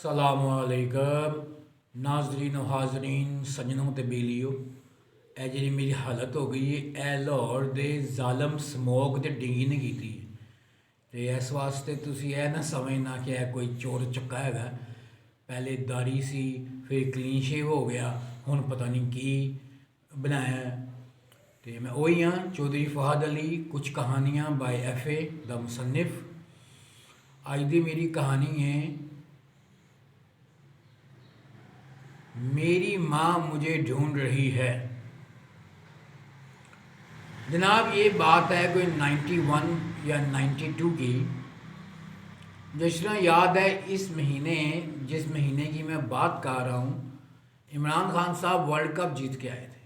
السلام علیکم ناظرین و حاضرین سجنوں تے بیلیو اے جی میری حالت ہو گئی ہے اے لاہور دے ظالم سموک تے ڈنگی نے کیتی ہے تے اس واسطے تسی اے نہ سمجھنا کہ اے کوئی چور چکا ہے پہلے داری سی پھر کلین شیو ہو گیا ہن پتہ نہیں کی بنایا ہے تے میں وہی ہاں چودھری فہد علی کچھ کہانیاں بائی ایف اے دا مصنف آج دی میری کہانی ہے میری ماں مجھے ڈھونڈ رہی ہے۔ جناب یہ بات ہے کوئی 91 یا 92 کی، جس طرح یاد ہے اس مہینے جس مہینے کی میں بات کر رہا ہوں عمران خان صاحب ورلڈ کپ جیت کے آئے تھے۔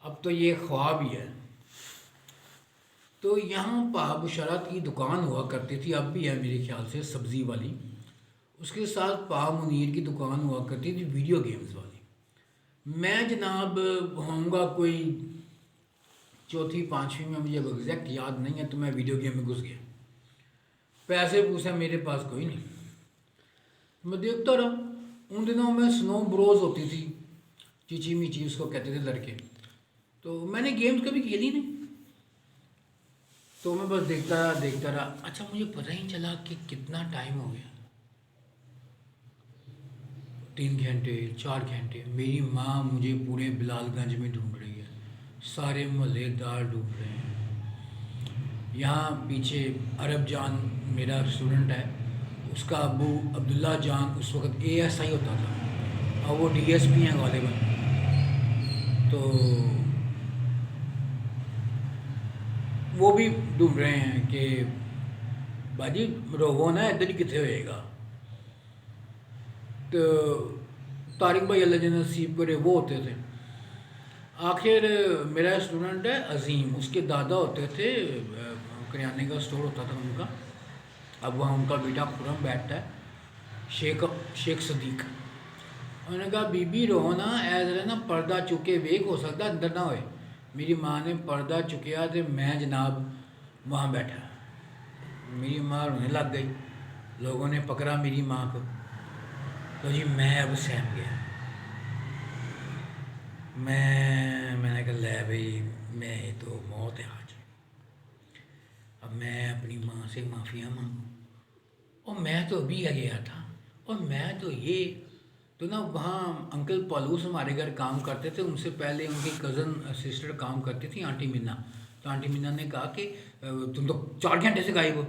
اب تو یہ خواب ہی ہے۔ تو یہاں پا بشارت کی دکان ہوا کرتی تھی، اب بھی ہے میرے خیال سے، سبزی والی۔ اس کے ساتھ پا منیر کی دکان ہوا کرتی تھی ویڈیو گیمز والی۔ میں جناب ہوں گا کوئی چوتھی پانچویں میں، مجھے ایگزیکٹ یاد نہیں ہے، تو میں ویڈیو گیم میں گھس گیا۔ پیسے پوسے میرے پاس کوئی نہیں، میں دیکھتا رہا۔ ان دنوں میں سنو بروز ہوتی تھی، چیچی میچی اس کو کہتے تھے لڑکے، تو میں نے گیمز کبھی کھیلی نہیں، تو میں بس دیکھتا رہا۔ اچھا مجھے پتہ ہی چلا کہ کتنا ٹائم ہو گیا، 3 گھنٹے 4 گھنٹے۔ میری ماں مجھے پورے بلال گنج میں ڈھونڈ رہی ہے، سارے محلے دار ڈھونڈ رہے ہیں۔ یہاں پیچھے عرب جان میرا اسٹوڈنٹ ہے، اس کا ابو عبداللہ جان اس وقت اے ایس آئی ہوتا تھا، اور وہ ڈی ایس پی ہیں غالباً۔ تو وہ بھی ڈھونڈ رہے ہیں کہ باجی روو نا ادھر ہی کتنے ہوئے گا۔ تو طارق بھائی اللہ جنت نصیب کرے وہ ہوتے تھے۔ آخر میرا اسٹوڈنٹ ہے عظیم، اس کے دادا ہوتے تھے، کریانے کا سٹور ہوتا تھا ان کا، اب وہاں ان کا بیٹا خرم بیٹھتا ہے، شیخ صدیق۔ انہوں نے کہا بی بی رو نا ایز نا پردہ چکے ویک ہو سکتا اندر نہ ہوئے۔ میری ماں نے پردہ چکیا تو میں جناب وہاں بیٹھا، میری ماں رونے لگ گئی، لوگوں نے پکڑا میری ماں کو، تو جی میں اب سہم گیا۔ میں نے کہا لے بھائی میں تو موت ہے آج، اب میں اپنی ماں سے معافیاں مانگوں، اور میں تو ابھی گیا تھا، اور میں تو یہ تو نا وہاں انکل پالوس ہمارے گھر کام کرتے تھے، ان سے پہلے ان کی کزن سسٹر کام کرتی تھی آنٹی مینا۔ تو آنٹی مینا نے کہا کہ تم تو 4 گھنٹے سے غائب ہو۔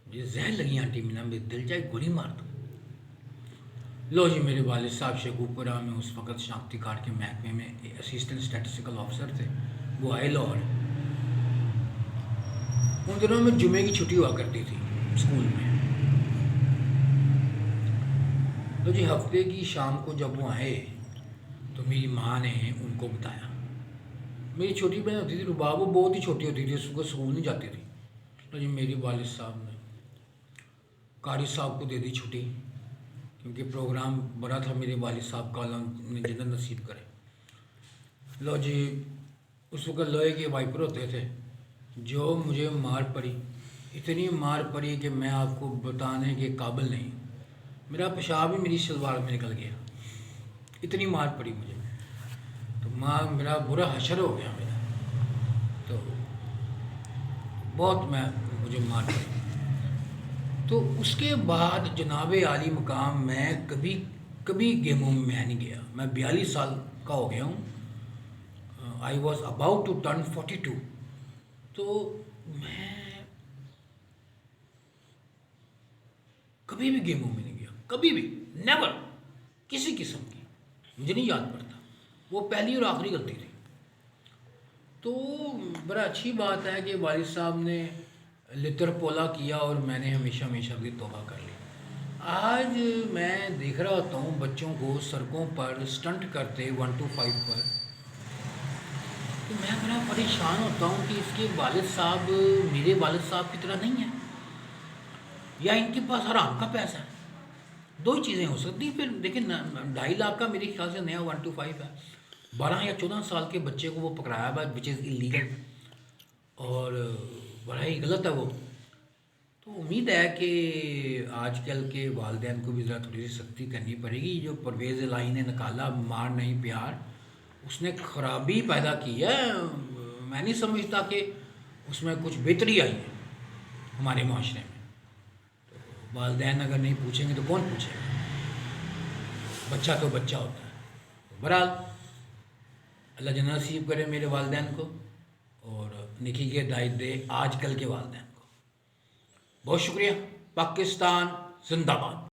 مجھے زہر لگی آنٹی مینا، میں دل چاہے گولی مار دوں۔ لو جی میرے والد صاحب شیخوپورہ میں اس وقت شناختی کارڈ کے محکمے میں اسسٹنٹ اسٹیٹسٹیکل آفیسر تھے، وہ آئے لاہور۔ ان دنوں میں جمعے کی چھٹی ہوا کرتی تھی اسکول میں۔ تو جی ہفتے کی شام کو جب وہ آئے تو میری ماں نے ان کو بتایا، میری چھوٹی بہن ہوتی تھی رباب، وہ بہت ہی چھوٹی ہوتی تھی، اس کو اسکول نہیں جاتی تھی۔ تو جی میری والد صاحب نے قاری صاحب کو دے دی چھٹی، کیونکہ پروگرام بڑا تھا، میرے والد صاحب کا اللہ جنت نصیب کرے۔ لو جی اس وقت لوہے کے وائپر ہوتے تھے، جو مجھے مار پڑی، اتنی مار پڑی کہ میں آپ کو بتانے کے قابل نہیں۔ میرا پیشاب ہی میری شلوار میں نکل گیا، اتنی مار پڑی مجھے۔ تو ماں میرا برا حشر ہو گیا میرا، تو بہت مجھے مار پڑی۔ تو اس کے بعد جناب عالی مقام میں کبھی گیموں میں نہیں گیا۔ میں 42 سال کا ہو گیا ہوں، I was about to turn 42۔ تو میں کبھی بھی گیموں میں نہیں گیا، کبھی بھی، نیور، کسی قسم کی، مجھے نہیں یاد پڑتا، وہ پہلی اور آخری غلطی تھی۔ تو بڑا اچھی بات ہے کہ والد صاحب نے لطر پولا کیا اور میں نے ہمیشہ کی توبہ کر لی۔ آج میں دیکھ رہا ہوتا ہوں بچوں کو سڑکوں پر سٹنٹ کرتے 1 to 5 پر، تو میں بڑا پریشان ہوتا ہوں کہ اس کے والد صاحب میرے والد صاحب کی طرح نہیں ہیں، یا ان کے پاس حرام کا پیسہ ہے۔ دو ہی چیزیں ہو سکتی ہیں۔ پھر دیکھیں 2.5 لاکھ کا میرے خیال سے نیا 1 to 5 ہے، 12 یا 14 سال کے بچے کو وہ پکڑایا ہوا وچ از انلیگل، اور بڑا ہی غلط ہے وہ۔ تو امید ہے کہ آج کل کے والدین کو بھی ذرا تھوڑی سی سختی کرنی پڑے گی. جو پرویز الہی نے نکالا مار نہیں پیار، اس نے خرابی پیدا کی ہے. میں نہیں سمجھتا کہ اس میں کچھ بہتری آئی ہے ہمارے معاشرے میں. والدین اگر نہیں پوچھیں گے تو کون پوچھے گا؟ بچہ تو بچہ ہوتا ہے. تو بہرحال اللہ جنت نصیب کرے میرے والدین کو، اور نکی کی ہدایت دے آج کل کے والدین کو. بہت شکریہ. پاکستان زندہ باد.